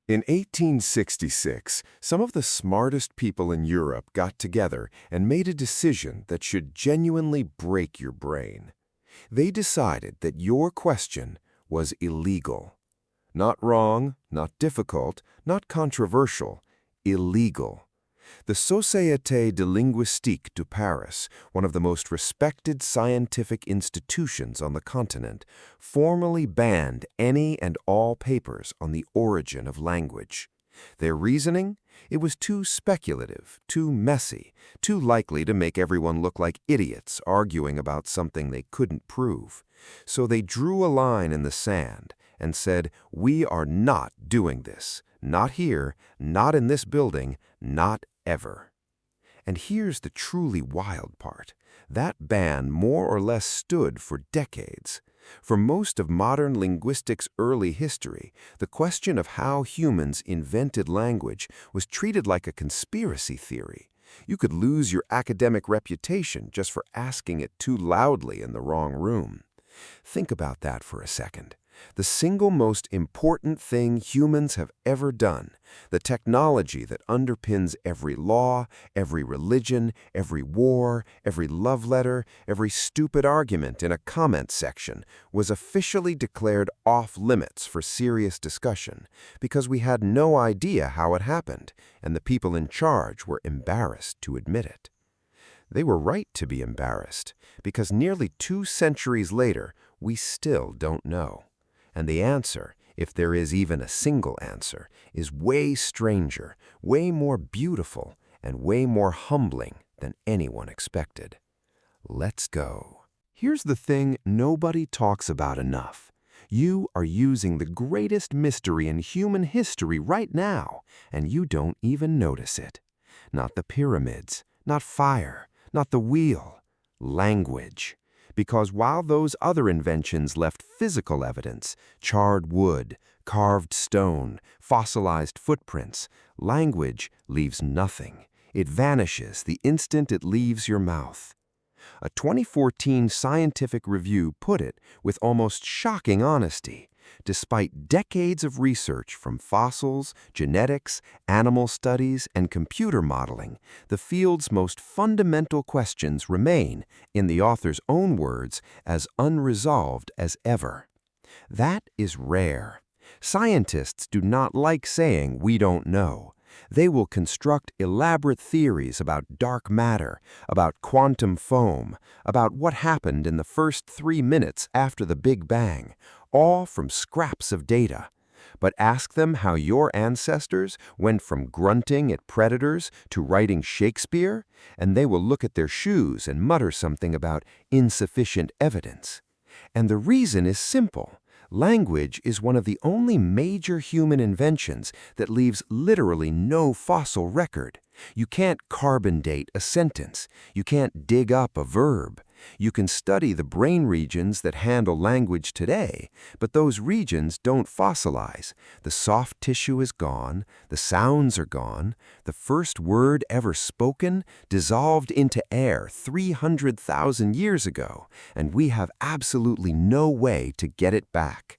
In 1866, some of the smartest people in Europe got together and made a decision that should genuinely break your brain. They decided that your question was illegal. Not wrong, not difficult, not controversial, illegal. The Société de Linguistique de Paris, one of the most respected scientific institutions on the continent, formally banned any and all papers on the origin of language. Their reasoning? It was too speculative, too messy, too likely to make everyone look like idiots arguing about something they couldn't prove. So they drew a line in the sand and said, "We are not doing this. Not here, not in this building, not ever." And here's the truly wild part. That ban more or less stood for decades. For most of modern linguistics' early history, the question of how humans invented language was treated like a conspiracy theory. You could lose your academic reputation just for asking it too loudly in the wrong room. Think about that for a second. The single most important thing humans have ever done, the technology that underpins every law, every religion, every war, every love letter, every stupid argument in a comment section, was officially declared off-limits for serious discussion because we had no idea how it happened, and the people in charge were embarrassed to admit it. They were right to be embarrassed, because nearly 2 centuries later, we still don't know. And the answer, if there is even a single answer, is way stranger, way more beautiful, and way more humbling than anyone expected. Let's go. Here's the thing nobody talks about enough. You are using the greatest mystery in human history right now, and you don't even notice it. Not the pyramids, not fire, not the wheel. Language. Because while those other inventions left physical evidence, charred wood, carved stone, fossilized footprints, language leaves nothing. It vanishes the instant it leaves your mouth. A 2014 scientific review put it with almost shocking honesty. Despite decades of research from fossils, genetics, animal studies, and computer modeling, the field's most fundamental questions remain, in the author's own words, as unresolved as ever. That is rare. Scientists do not like saying we don't know. They will construct elaborate theories about dark matter, about quantum foam, about what happened in the first 3 minutes after the Big Bang, all from scraps of data. But ask them how your ancestors went from grunting at predators to writing Shakespeare, and they will look at their shoes and mutter something about insufficient evidence. And the reason is simple. Language is one of the only major human inventions that leaves literally no fossil record. You can't carbon date a sentence. You can't dig up a verb. You can study the brain regions that handle language today, but those regions don't fossilize. The soft tissue is gone, the sounds are gone, the first word ever spoken dissolved into air 300,000 years ago, and we have absolutely no way to get it back.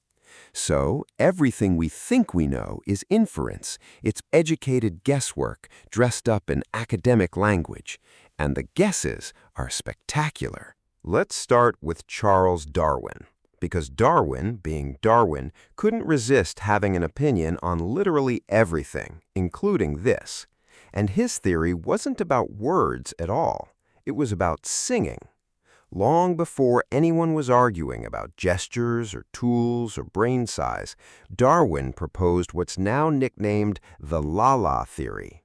So, everything we think we know is inference. It's educated guesswork dressed up in academic language. And the guesses are spectacular. Let's start with Charles Darwin. Because Darwin, being Darwin, couldn't resist having an opinion on literally everything, including this. And his theory wasn't about words at all. It was about singing. Long before anyone was arguing about gestures or tools or brain size, Darwin proposed what's now nicknamed the la-la theory.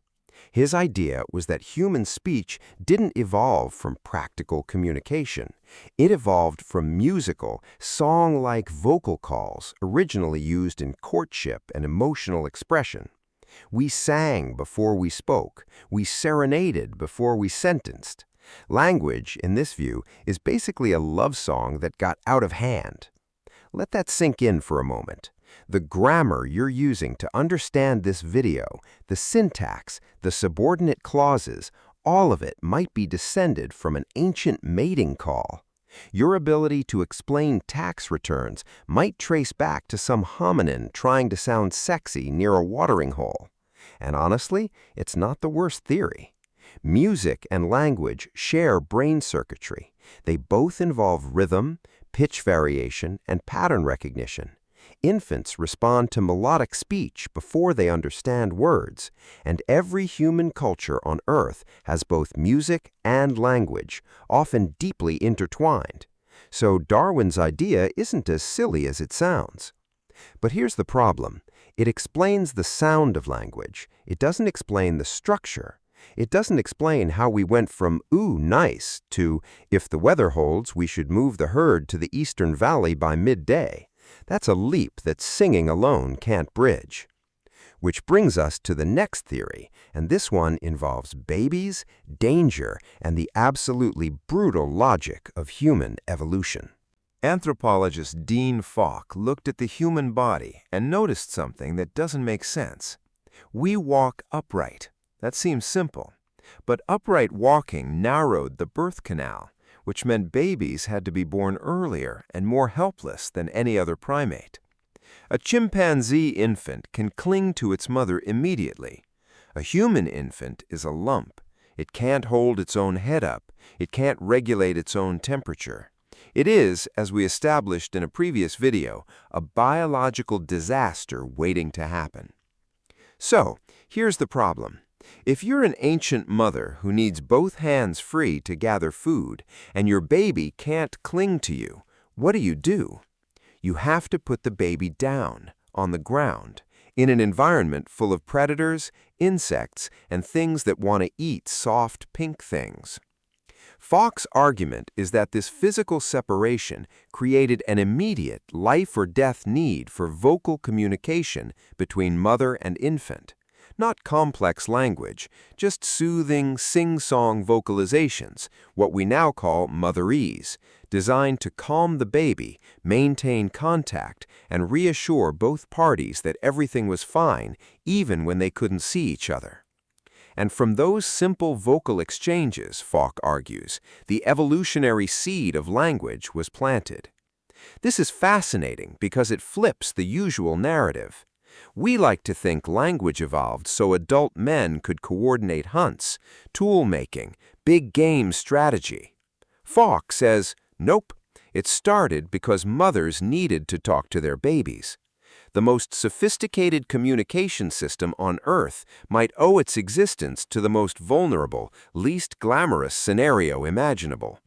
His idea was that human speech didn't evolve from practical communication. It evolved from musical, song-like vocal calls originally used in courtship and emotional expression. We sang before we spoke. We serenaded before we sentenced. Language, in this view, is basically a love song that got out of hand. Let that sink in for a moment. The grammar you're using to understand this video, the syntax, the subordinate clauses, all of it might be descended from an ancient mating call. Your ability to explain tax returns might trace back to some hominin trying to sound sexy near a watering hole. And honestly, it's not the worst theory. Music and language share brain circuitry. They both involve rhythm, pitch variation, and pattern recognition. Infants respond to melodic speech before they understand words, and every human culture on Earth has both music and language, often deeply intertwined. So Darwin's idea isn't as silly as it sounds. But here's the problem. It explains the sound of language. It doesn't explain the structure. It doesn't explain how we went from "ooh, nice" to "if the weather holds, we should move the herd to the Eastern Valley by midday." That's a leap that singing alone can't bridge. Which brings us to the next theory, and this one involves babies, danger, and the absolutely brutal logic of human evolution. Anthropologist Dean Falk looked at the human body and noticed something that doesn't make sense. We walk upright. That seems simple. But upright walking narrowed the birth canal, which meant babies had to be born earlier and more helpless than any other primate. A chimpanzee infant can cling to its mother immediately. A human infant is a lump. It can't hold its own head up. It can't regulate its own temperature. It is, as we established in a previous video, a biological disaster waiting to happen. So, here's the problem. If you're an ancient mother who needs both hands free to gather food, and your baby can't cling to you, what do? You have to put the baby down, on the ground, in an environment full of predators, insects, and things that want to eat soft pink things. Falk's argument is that this physical separation created an immediate life-or-death need for vocal communication between mother and infant. Not complex language, just soothing, sing-song vocalizations, what we now call motherese, designed to calm the baby, maintain contact, and reassure both parties that everything was fine, even when they couldn't see each other. And from those simple vocal exchanges, Falk argues, the evolutionary seed of language was planted. This is fascinating because it flips the usual narrative. We like to think language evolved so adult men could coordinate hunts, tool-making, big game strategy. Falk says, nope, it started because mothers needed to talk to their babies. The most sophisticated communication system on Earth might owe its existence to the most vulnerable, least glamorous scenario imaginable.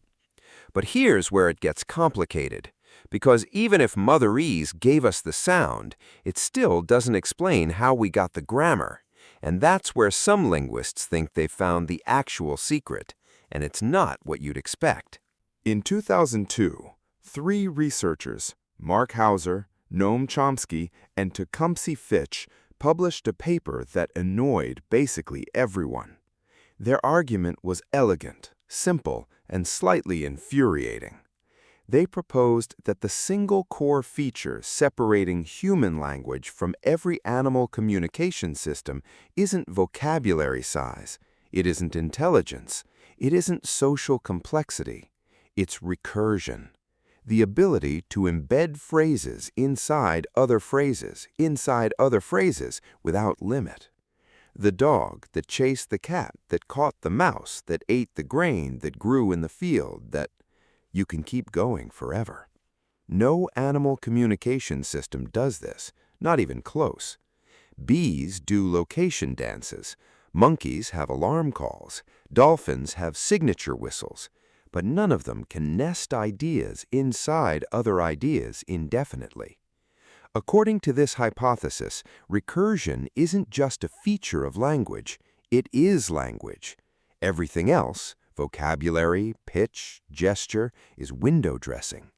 But here's where it gets complicated. Because even if motherese gave us the sound, it still doesn't explain how we got the grammar. And that's where some linguists think they've found the actual secret, and it's not what you'd expect. In 2002, 3 researchers, Mark Hauser, Noam Chomsky, and Tecumseh Fitch, published a paper that annoyed basically everyone. Their argument was elegant, simple, and slightly infuriating. They proposed that the single core feature separating human language from every animal communication system isn't vocabulary size, it isn't intelligence, it isn't social complexity, it's recursion. The ability to embed phrases inside other phrases without limit. The dog that chased the cat that caught the mouse that ate the grain that grew in the field that you can keep going forever. No animal communication system does this, not even close. Bees do location dances, monkeys have alarm calls, dolphins have signature whistles, but none of them can nest ideas inside other ideas indefinitely. According to this hypothesis, recursion isn't just a feature of language, it is language. Everything else, vocabulary, pitch, gesture, is window dressing.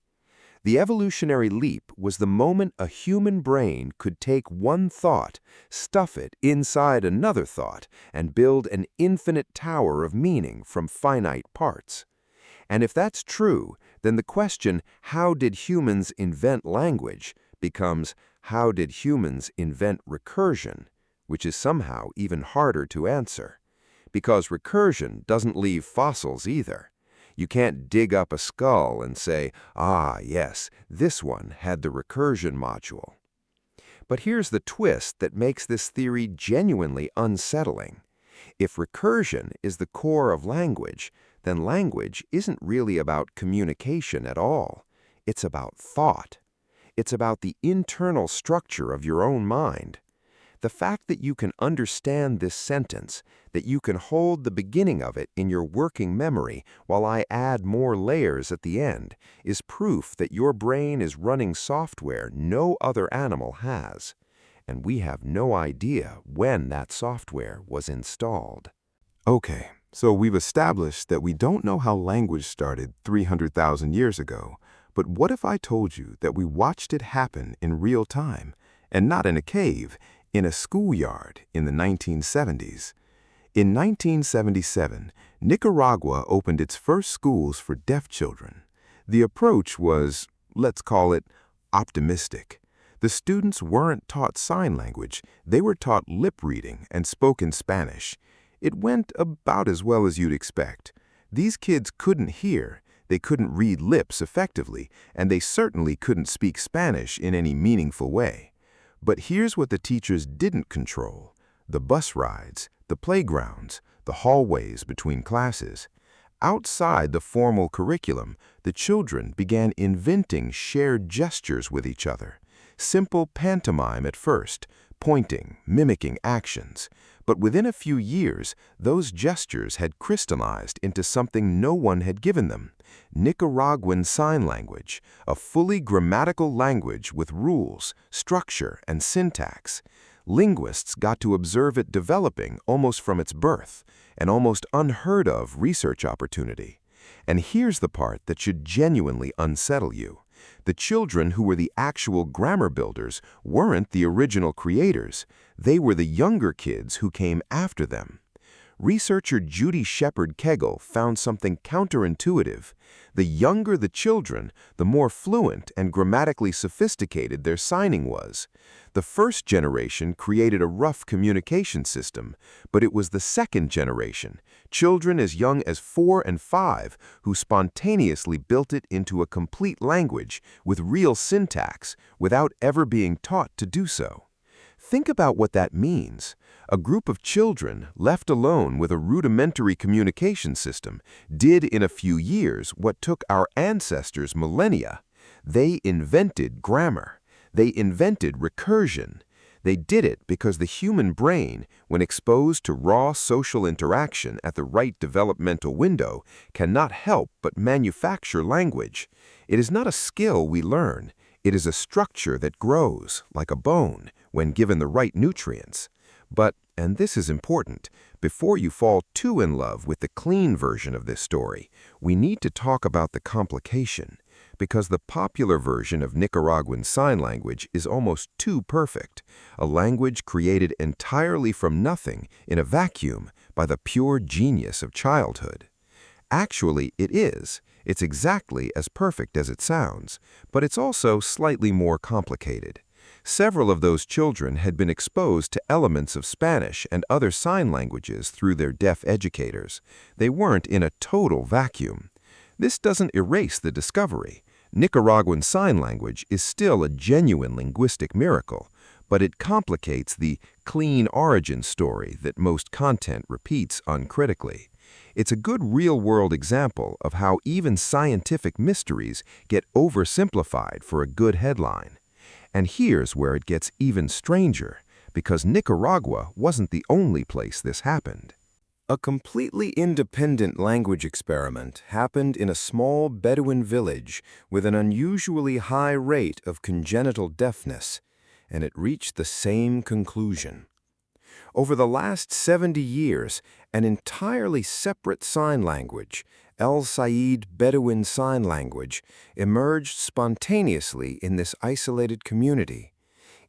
The evolutionary leap was the moment a human brain could take one thought, stuff it inside another thought, and build an infinite tower of meaning from finite parts. And if that's true, then the question, how did humans invent language, becomes, how did humans invent recursion, which is somehow even harder to answer. Because recursion doesn't leave fossils either. You can't dig up a skull and say, ah, yes, this one had the recursion module. But here's the twist that makes this theory genuinely unsettling. If recursion is the core of language, then language isn't really about communication at all. It's about thought. It's about the internal structure of your own mind. The fact that you can understand this sentence, that you can hold the beginning of it in your working memory while I add more layers at the end, is proof that your brain is running software no other animal has. And we have no idea when that software was installed. Okay, so we've established that we don't know how language started 300,000 years ago, but what if I told you that we watched it happen in real time, and not in a cave, in a schoolyard in the 1970s? In 1977, Nicaragua opened its first schools for deaf children. The approach was, let's call it, optimistic. The students weren't taught sign language, they were taught lip reading and spoken Spanish. It went about as well as you'd expect. These kids couldn't hear, they couldn't read lips effectively, and they certainly couldn't speak Spanish in any meaningful way. But here's what the teachers didn't control: the bus rides, the playgrounds, the hallways between classes. Outside the formal curriculum, the children began inventing shared gestures with each other. Simple pantomime at first, pointing, mimicking actions. But within a few years, those gestures had crystallized into something no one had given them: Nicaraguan Sign Language, a fully grammatical language with rules, structure, and syntax. Linguists got to observe it developing almost from its birth, an almost unheard of research opportunity. And here's the part that should genuinely unsettle you. The children who were the actual grammar builders weren't the original creators. They were the younger kids who came after them. Researcher Judy Shepard Kegel found something counterintuitive. The younger the children, the more fluent and grammatically sophisticated their signing was. The first generation created a rough communication system, but it was the second generation, children as young as 4 and 5, who spontaneously built it into a complete language with real syntax without ever being taught to do so. Think about what that means. A group of children, left alone with a rudimentary communication system, did in a few years what took our ancestors millennia. They invented grammar. They invented recursion. They did it because the human brain, when exposed to raw social interaction at the right developmental window, cannot help but manufacture language. It is not a skill we learn. It is a structure that grows, like a bone, when given the right nutrients. But, and this is important, before you fall too in love with the clean version of this story, we need to talk about the complication, because the popular version of Nicaraguan Sign Language is almost too perfect, a language created entirely from nothing in a vacuum by the pure genius of childhood. Actually, it is. It's exactly as perfect as it sounds, but it's also slightly more complicated. Several of those children had been exposed to elements of Spanish and other sign languages through their deaf educators. They weren't in a total vacuum. This doesn't erase the discovery. Nicaraguan Sign Language is still a genuine linguistic miracle, but it complicates the clean origin story that most content repeats uncritically. It's a good real-world example of how even scientific mysteries get oversimplified for a good headline. And here's where it gets even stranger, because Nicaragua wasn't the only place this happened. A completely independent language experiment happened in a small Bedouin village with an unusually high rate of congenital deafness, and it reached the same conclusion. Over the last 70 years, an entirely separate sign language, El Said Bedouin Sign Language, emerged spontaneously in this isolated community.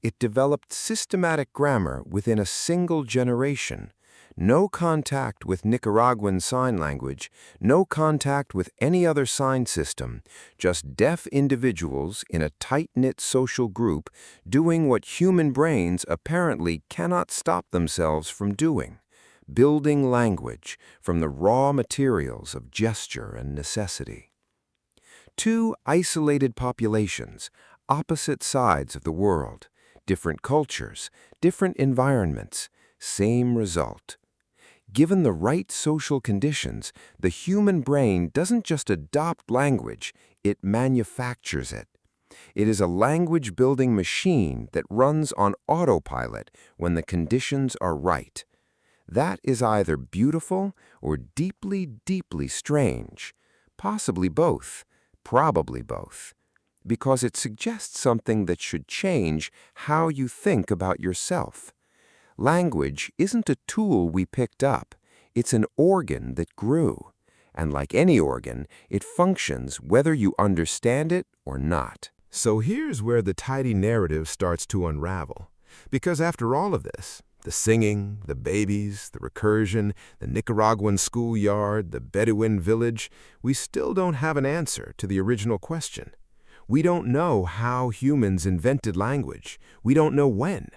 It developed systematic grammar within a single generation. No contact with Nicaraguan Sign Language, no contact with any other sign system, just deaf individuals in a tight-knit social group doing what human brains apparently cannot stop themselves from doing: building language from the raw materials of gesture and necessity. Two isolated populations, opposite sides of the world, different cultures, different environments, same result. Given the right social conditions, the human brain doesn't just adopt language, it manufactures it. It is a language-building machine that runs on autopilot when the conditions are right. That is either beautiful or deeply, deeply strange, possibly both, probably both, because it suggests something that should change how you think about yourself. Language isn't a tool we picked up, it's an organ that grew. And like any organ, it functions whether you understand it or not. So here's where the tidy narrative starts to unravel. Because after all of this, the singing, the babies, the recursion, the Nicaraguan schoolyard, the Bedouin village, we still don't have an answer to the original question. We don't know how humans invented language. We don't know when.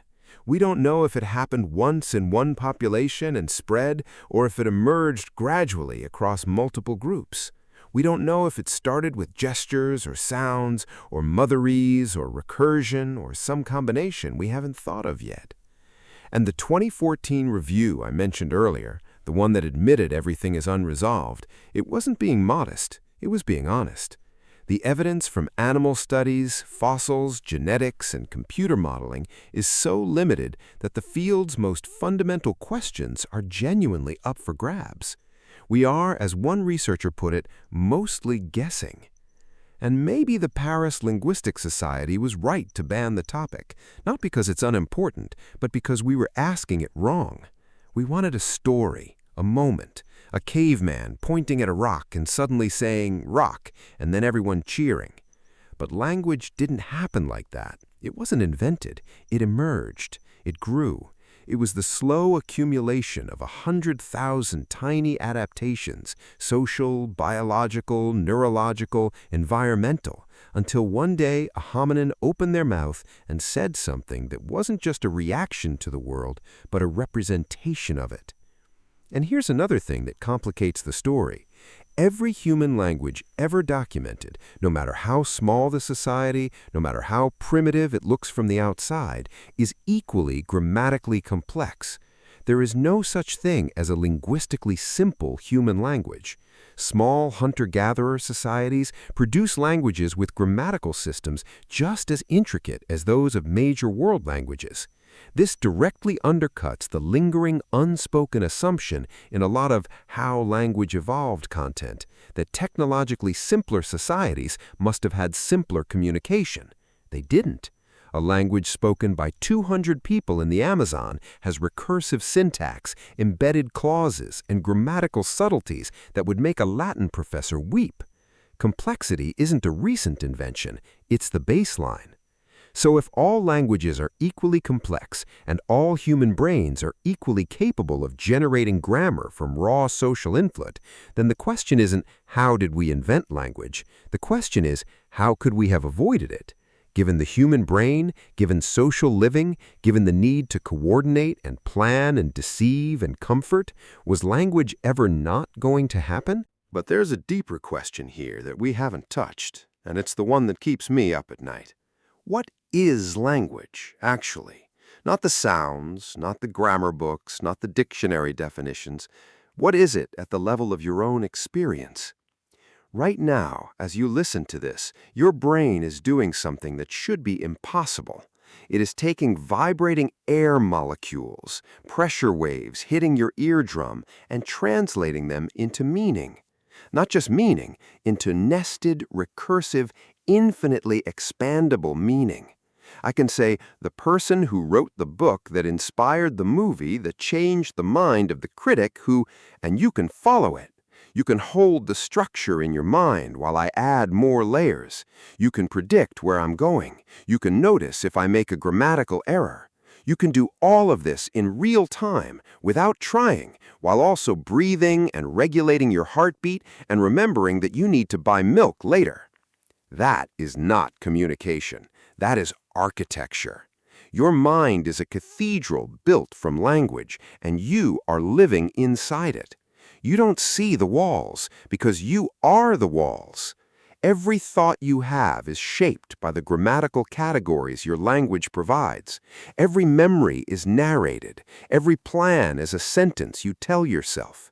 We don't know if it happened once in one population and spread, or if it emerged gradually across multiple groups. We don't know if it started with gestures or sounds, or motherese or recursion, or some combination we haven't thought of yet. And the 2014 review I mentioned earlier, the one that admitted everything is unresolved, it wasn't being modest, it was being honest. The evidence from animal studies, fossils, genetics, and computer modeling is so limited that the field's most fundamental questions are genuinely up for grabs. We are, as one researcher put it, mostly guessing. And maybe the Paris Linguistic Society was right to ban the topic, not because it's unimportant, but because we were asking it wrong. We wanted a story, a moment, a caveman pointing at a rock and suddenly saying, "rock," and then everyone cheering. But language didn't happen like that. It wasn't invented. It emerged. It grew. It was the slow accumulation of 100,000 tiny adaptations, social, biological, neurological, environmental, until one day a hominin opened their mouth and said something that wasn't just a reaction to the world, but a representation of it. And here's another thing that complicates the story. Every human language ever documented, no matter how small the society, no matter how primitive it looks from the outside, is equally grammatically complex. There is no such thing as a linguistically simple human language. Small hunter-gatherer societies produce languages with grammatical systems just as intricate as those of major world languages. This directly undercuts the lingering, unspoken assumption in a lot of how language evolved content that technologically simpler societies must have had simpler communication. They didn't. A language spoken by 200 people in the Amazon has recursive syntax, embedded clauses, and grammatical subtleties that would make a Latin professor weep. Complexity isn't a recent invention, it's the baseline. So if all languages are equally complex and all human brains are equally capable of generating grammar from raw social input, then the question isn't how did we invent language? The question is how could we have avoided it? Given the human brain, given social living, given the need to coordinate and plan and deceive and comfort, was language ever not going to happen? But there's a deeper question here that we haven't touched, and it's the one that keeps me up at night. What is language, actually? Not the sounds, not the grammar books, not the dictionary definitions. What is it at the level of your own experience? Right now, as you listen to this, your brain is doing something that should be impossible. It is taking vibrating air molecules, pressure waves hitting your eardrum, and translating them into meaning. Not just meaning, into nested, recursive, infinitely expandable meaning. I can say, the person who wrote the book that inspired the movie that changed the mind of the critic who, and you can follow it. You can hold the structure in your mind while I add more layers. You can predict where I'm going. You can notice if I make a grammatical error. You can do all of this in real time without trying, while also breathing and regulating your heartbeat and remembering that you need to buy milk later. That is not communication. That is architecture. Your mind is a cathedral built from language, and you are living inside it. You don't see the walls because you are the walls. Every thought you have is shaped by the grammatical categories your language provides. Every memory is narrated. Every plan is a sentence you tell yourself.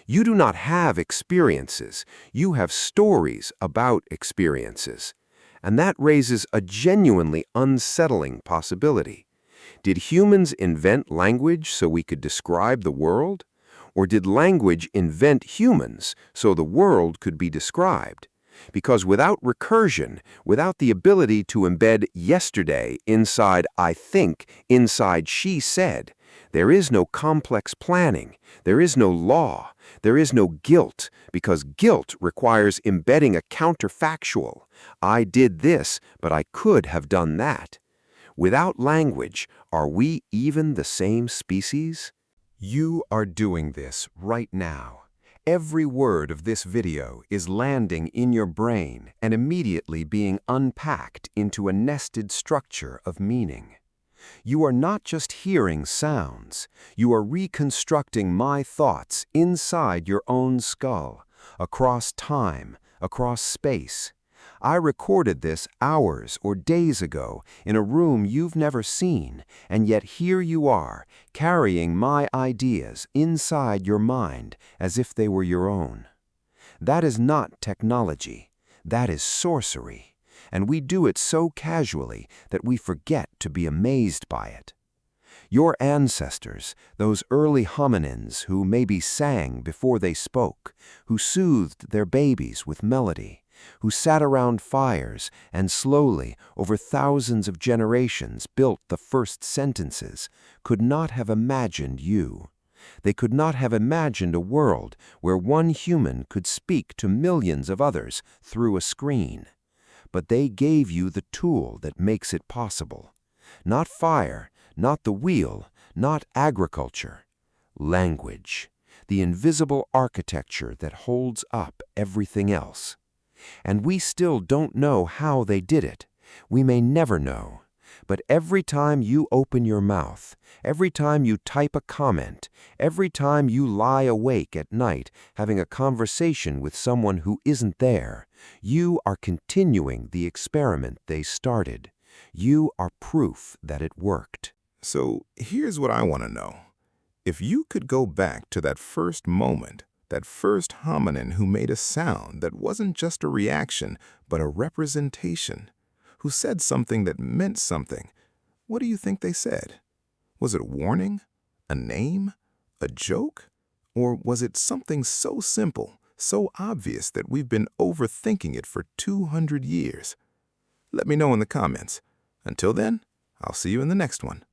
You do not have experiences. You have stories about experiences. And that raises a genuinely unsettling possibility. Did humans invent language so we could describe the world? Or did language invent humans so the world could be described? Because without recursion, without the ability to embed yesterday inside I think, inside she said, there is no complex planning, there is no law, there is no guilt, because guilt requires embedding a counterfactual. I did this, but I could have done that. Without language, are we even the same species? You are doing this right now. Every word of this video is landing in your brain and immediately being unpacked into a nested structure of meaning. You are not just hearing sounds, you are reconstructing my thoughts inside your own skull, across time, across space. I recorded this hours or days ago in a room you've never seen, and yet here you are, carrying my ideas inside your mind as if they were your own. That is not technology. That is sorcery. And we do it so casually that we forget to be amazed by it. Your ancestors, those early hominins who maybe sang before they spoke, who soothed their babies with melody, who sat around fires and slowly, over thousands of generations, built the first sentences, could not have imagined you. They could not have imagined a world where one human could speak to millions of others through a screen. But they gave you the tool that makes it possible. Not fire, not the wheel, not agriculture. Language, the invisible architecture that holds up everything else. And we still don't know how they did it. We may never know. But every time you open your mouth, every time you type a comment, every time you lie awake at night having a conversation with someone who isn't there, you are continuing the experiment they started. You are proof that it worked. So here's what I want to know. If you could go back to that first moment, that first hominin who made a sound that wasn't just a reaction, but a representation, who said something that meant something, what do you think they said? Was it a warning? A name? A joke? Or was it something so simple, so obvious that we've been overthinking it for 200 years? Let me know in the comments. Until then, I'll see you in the next one.